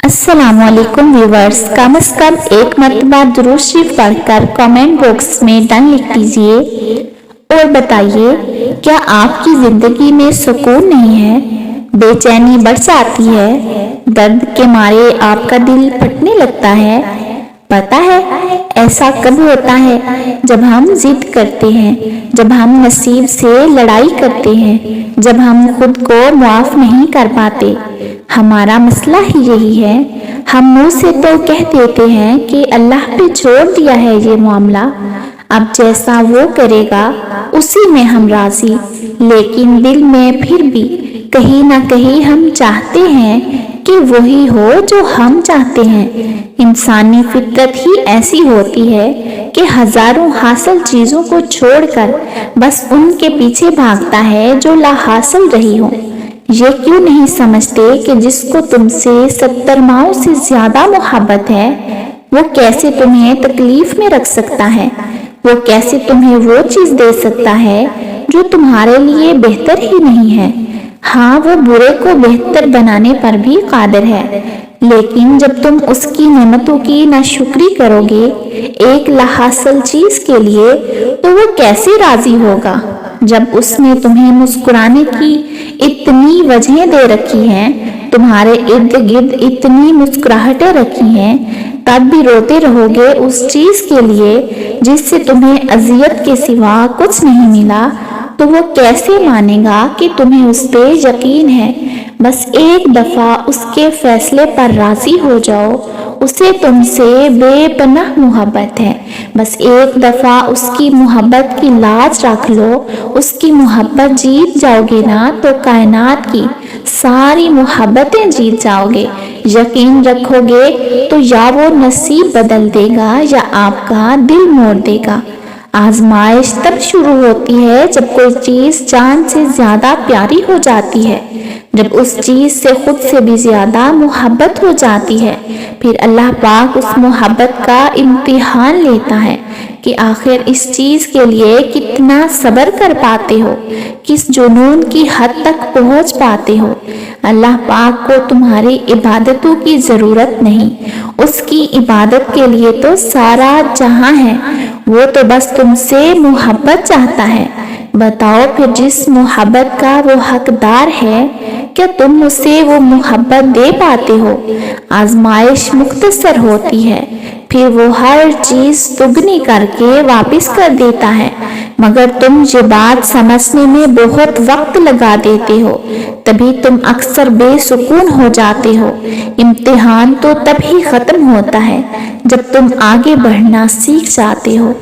अस्सलाम वालेकुम व्यूवर्स, कम से कम एक मरतबा दुरूद शरीफ पढ़कर कमेंट बॉक्स में डन लिख दीजिए और बताइए, क्या आपकी ज़िंदगी में सुकून नहीं है? बेचैनी बढ़ जाती है? दर्द के मारे आपका दिल फटने लगता है? पता है ऐसा कब होता है? जब हम जिद करते हैं, जब हम नसीब से लड़ाई करते हैं, जब हम खुद को मुआफ़ नहीं कर पाते। हमारा मसला ही यही है, हम मुंह से तो कह देते हैं कि अल्लाह पे छोड़ दिया है ये मामला, अब जैसा वो करेगा उसी में हम राजी, लेकिन दिल में फिर भी कहीं ना कहीं हम चाहते हैं कि वही हो जो हम चाहते हैं। इंसानी फितरत ही ऐसी होती है कि हजारों हासिल चीज़ों को छोड़कर बस उनके पीछे भागता है जो ला हासिल रही हो। ये क्यों नहीं समझते कि जिसको तुमसे 70 माओं से ज्यादा मोहब्बत है, वो कैसे तुम्हें तकलीफ में रख सकता है? वो कैसे तुम्हें वो चीज़ दे सकता है जो तुम्हारे लिए बेहतर ही नहीं है? हाँ, वो बुरे को बेहतर बनाने पर भी कादिर है, लेकिन जब तुम उसकी नेमतों की नाशुक्री करोगे एक लाहासिल चीज़ के लिए, तो वो कैसे राजी होगा? जब उसने तुम्हें मुस्कुराने की इतनी वजहें दे रखी हैं, तुम्हारे इर्द गिर्द इतनी मुस्कुराहटें रखी हैं, तब भी रोते रहोगे उस चीज़ के लिए जिससे तुम्हें अजियत के सिवा कुछ नहीं मिला, तो वो कैसे मानेगा कि तुम्हें उस पे यकीन है? बस एक दफ़ा उसके फैसले पर राज़ी हो जाओ, उसे तुमसे बेपनाह मोहब्बत है। बस एक दफ़ा उसकी मोहब्बत की लाज रख लो, उसकी मोहब्बत जीत जाओगे ना तो कायनात की सारी मोहब्बतें जीत जाओगे। यकीन रखोगे तो या वो नसीब बदल देगा या आपका दिल मोड़ देगा। आजमाइश तब शुरू होती है जब कोई चीज़ जान से ज़्यादा प्यारी हो जाती है, जब उस चीज़ से खुद से भी ज़्यादा मोहब्बत हो जाती है। फिर अल्लाह पाक उस मोहब्बत का इम्तिहान लेता है कि आखिर इस चीज़ के लिए कितना सब्र कर पाते हो, किस जुनून की हद तक पहुँच पाते हो। अल्लाह पाक को तुम्हारी इबादतों की ज़रूरत नहीं, उसकी इबादत के लिए तो सारा जहां है। वो तो बस तुमसे मोहब्बत चाहता है। बताओ फिर जिस मोहब्बत का वो हकदार है, क्या तुम उसे वो मोहब्बत दे पाते हो? आजमाइश मुख्तसर होती है, फिर वो हर चीज़ दुगनी करके वापस कर देता है, मगर तुम ये बात समझने में बहुत वक्त लगा देते हो, तभी तुम अक्सर बेसुकून हो जाते हो। इम्तिहान तो तब ही ख़त्म होता है जब तुम आगे बढ़ना सीख जाते हो।